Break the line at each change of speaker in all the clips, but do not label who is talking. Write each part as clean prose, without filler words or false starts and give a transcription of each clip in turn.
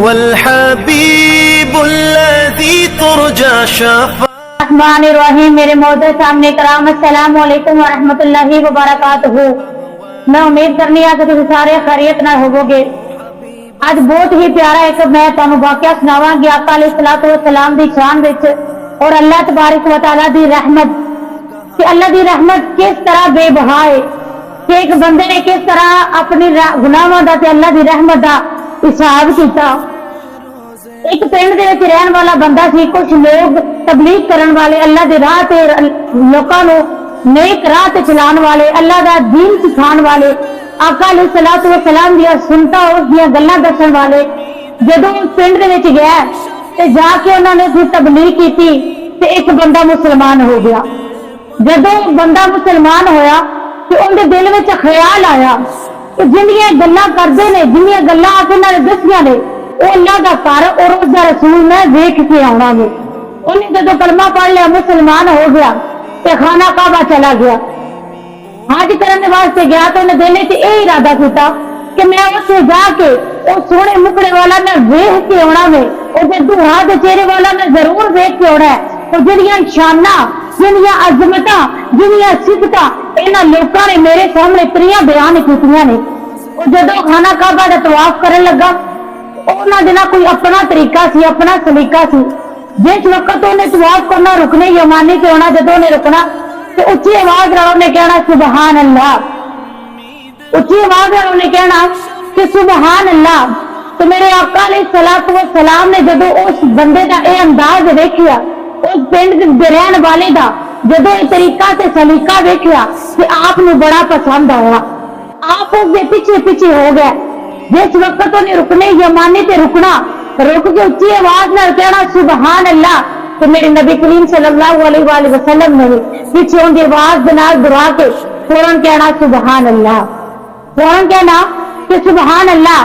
هو الحبيب الذي ترجى شفاعته.
الرحمن الرحیم. میرے معزز سامنے کرام السلام علیکم ورحمۃ اللہ وبرکاتہ. میں امید کرنی ہوں کہ تم سارے خیریت نال ہووگے. اج بہت ہی پیارا ایک میں تانوں واقعہ سناواں گی آقا علیہ الصلوۃ والسلام دی شان وچ اور اللہ تبارک و تعالی دی رحمت کہ اللہ دی رحمت کس طرح بے بہا ہے کہ ایک بندے نے کس طرح اپنی گناہاں دا تے اللہ دی رحمت دا حساب کیتا. ایک پنڈ دے وچ رہن والا بندہ سی. کچھ لوگ تبلیغ کرن والے, اللہ دے راہ تے لوکاں نوں نیک راہ تے چلان والے, اللہ دا دین سکھان والے, آقا علیہ الصلوۃ والسلام دی سنتا اس دی گلاں دسن والے جدوں پنڈ دے وچ گیا تے جا کے انہاں نے پھر تبلیغ کیتی تے ایک بندہ مسلمان ہو گیا. جدوں بندہ مسلمان ہویا تے ان دے دل وچ خیال آیا کہ جنیاں گلاں کردے نے, جنیاں گلاں آکے نال دسیاں نے وہ اللہ کا گھر اور اس کا رسول میں دیکھ کے آنا ہے. انہیں جدو کلمہ پڑھ لیا مسلمان ہو گیا تے خانہ کعبہ چلا گیا. حج کرنے واسطے گیا تو انہیں دل سے یہ ارادہ کیتا کہ میں اسے جا کے وہ سونے مکڑے والا میں ویکھ کے آنا ہے, اور دوہا دے چہرے والا میں ضرور ویکھ کے آنا ہے. اور جنیاں شاناں, جنیاں عظمتاں, جنیاں صفتاں انہاں لوکاں نے میرے سامنے تریاں بیان کیتیاں نے. اور جدو خانہ کعبہ دا طواف کرن لگا انہاں دے نال کوئی اپنا طریقہ سی, اپنا سلیقہ سی. جس وقت انہیں طواف کرنا رکنے یمانی تے ہونا, جدوں نے رکنا تے اچھی آواز نال انہیں کہنا سبحان اللہ. اچھی آواز نال انہیں کہنا کہ سبحان اللہ. تو میرے آقا علیہ الصلوۃ والسلام نے جدوں اس بندے دا اے انداز ویکھیا, اس پنڈ دے رہن والے دا جدوں اے طریقہ تے سلیقہ ویکھیا تے آپ نوں بڑا پسند آیا. آپ اس دے پیچھے پیچھے ہو گئے. جس وقت انہیں رکنے یمانی تے رکنا, رک کے اچھی آواز نال کہنا سبحان اللہ, تو میرے نبی کریم صلی اللہ علیہ وآلہ وسلم نے پیچھے ان کی آواز دے نال دعا کے فوراً کہنا سبحان اللہ, فوراً کہنا کہ سبحان اللہ.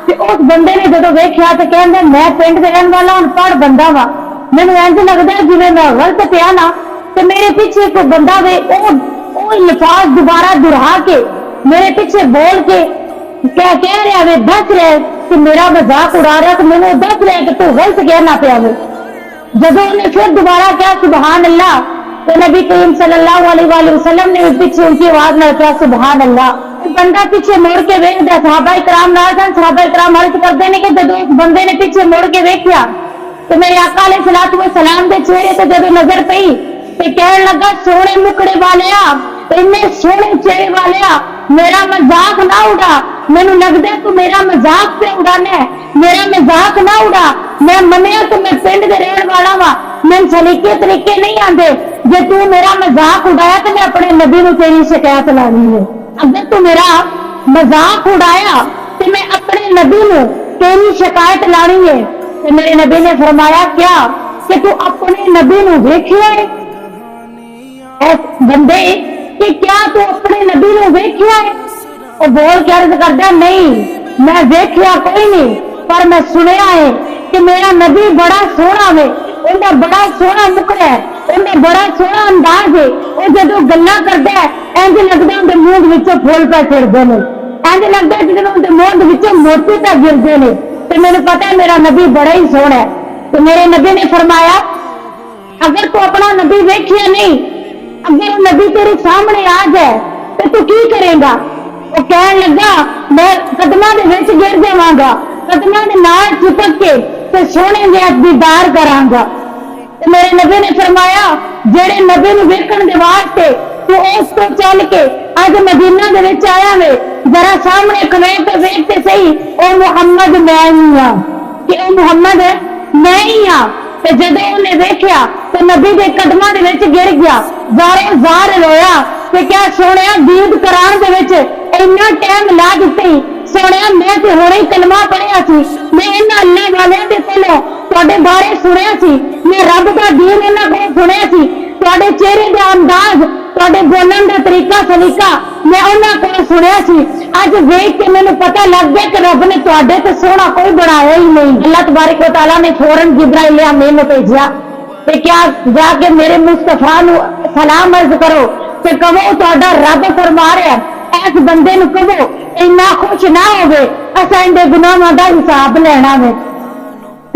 تے اس بندے نے جدوں ویکھیا تے کہندا میں پنڈ دے رہن والا ان پڑھ بندہ وا, مینوں انج لگدا ہے جویں میں غلط پیا نا تے میرے پیچھے کوئی بندہ وے او الفاظ دوبارہ دہرا کے میرے پیچھے بول کے کیا کہہ رہا ہے, دس رہے کہ میرا مذاق اڑا رہا, تو میں نے دس رہے کہ تو غلط کہنا پیا ہے. جب انہیں پھر دوبارہ کیا سبحان اللہ, تو نبی کریم صلی اللہ علیہ وآلہ وسلم نے پیچھے ان کی آواز میں کیا سبحان اللہ. بندہ پیچھے مڑ کے ویکھدا, صحابہ کرام نال سن, صحابہ کرام عرض کرتے ہیں کہ جب اس بندے نے پیچھے مڑ کے ویکھیا تو میرے آقا علیہ الصلوۃ والسلام دے چہرے تے جب نظر پئی تے کہنے لگا سونے مکڑے والیا, اتنے سونے چہرے والیا, میرا مذاق نہ اڑا. مینوں لگدا تو میرا مذاق پہ اڑانا ہے, میرا مذاق نہ اڑا. میں منیا تو میں پنڈ دے رہن والا وا, میں سلیقے طریقے نہیں آندے. جے تو میرا مذاق اڑایا تو میں اپنے نبی نوں تیری شکایت لانی ہے. اگر تو میرا مذاق اڑایا تو میں اپنے نبی نوں تیری شکایت لانی ہے. تو میرے نبی نے فرمایا کیا کہ تو اپنے نبی نوں ویکھیا ہے اے بندے, کہ کیا تو اپنے نبی نوں ویکھیا ہے؟ اور بول کے عرض کردا نہیں میں ویکھیا کوئی نہیں, پر میں سنیا ہے کہ میرا نبی بڑا سونا ہے, انہاں بڑا سونا مکڑا ہے, انہاں بڑا سونا انداز ہے. وہ جدوں گلاں کردا ہے انج لگدا اون دے منہ وچوں پھول پہ چڑھدے نے, انج لگدا جدوں اون دے منہ وچوں موتی پہ گردے نے. تے مینوں پتہ ہے میرا نبی بڑا ہی سونا ہے. تو میرے نبی نے فرمایا اگر تو اپنا نبی ویکھیا نہیں, اگر نبی تیرے سامنے آ جائے تو تو کی کرے گا؟ وہ کہنے لگا میں قدماں دے وچ گر جاواں گا, قدماں دے نال چپک کے تے سونے دے دیدار کراں گا. تے میرے نبی نے فرمایا جڑے نبی نوں ویکھن دے واسطے تو اس تو چل کے اج مدینہ دے وچ آیا وے, ذرا سامنے کھلو کے ویکھ تے صحیح او محمد میں ہی ہاں, کہ او محمد میں ہی ہاں. تے جدوں انہیں ویکھیا تے نبی دے قدماں دے وچ گر گیا, زارے زار رویا تے کیا سونیا دید کران دے وچ اتنا ٹائم لا دتی. سونیا میں تے ہونے ہی کلمہ پڑھیا سی, میں انہاں اللہ والیاں دے کولوں تواڈے بارے سنیا سی, میں رب دا دین انہاں کولوں سنیا سی, تواڈے چہرے دا انداز, تواڈے بولن دا طریقہ سلیقہ میں انہاں کولوں سنیا سی. اج ویکھ کے مینوں پتہ لگ گیا کہ رب نے تواڈے تے سونا کوئی بنایا ہی نہیں. اللہ تبارک و تعالیٰ نے فوراً جبرائیل امین نوں بھیجیا تے کیا جا کے میرے مصطفیٰ نوں سلام عرض کرو تے کہو تواڈا رب فرما رہا ہے اس بندے نوں کہو اتنا خوش نہ ہوے اساں دے گناہاں دا حساب لینا ہے.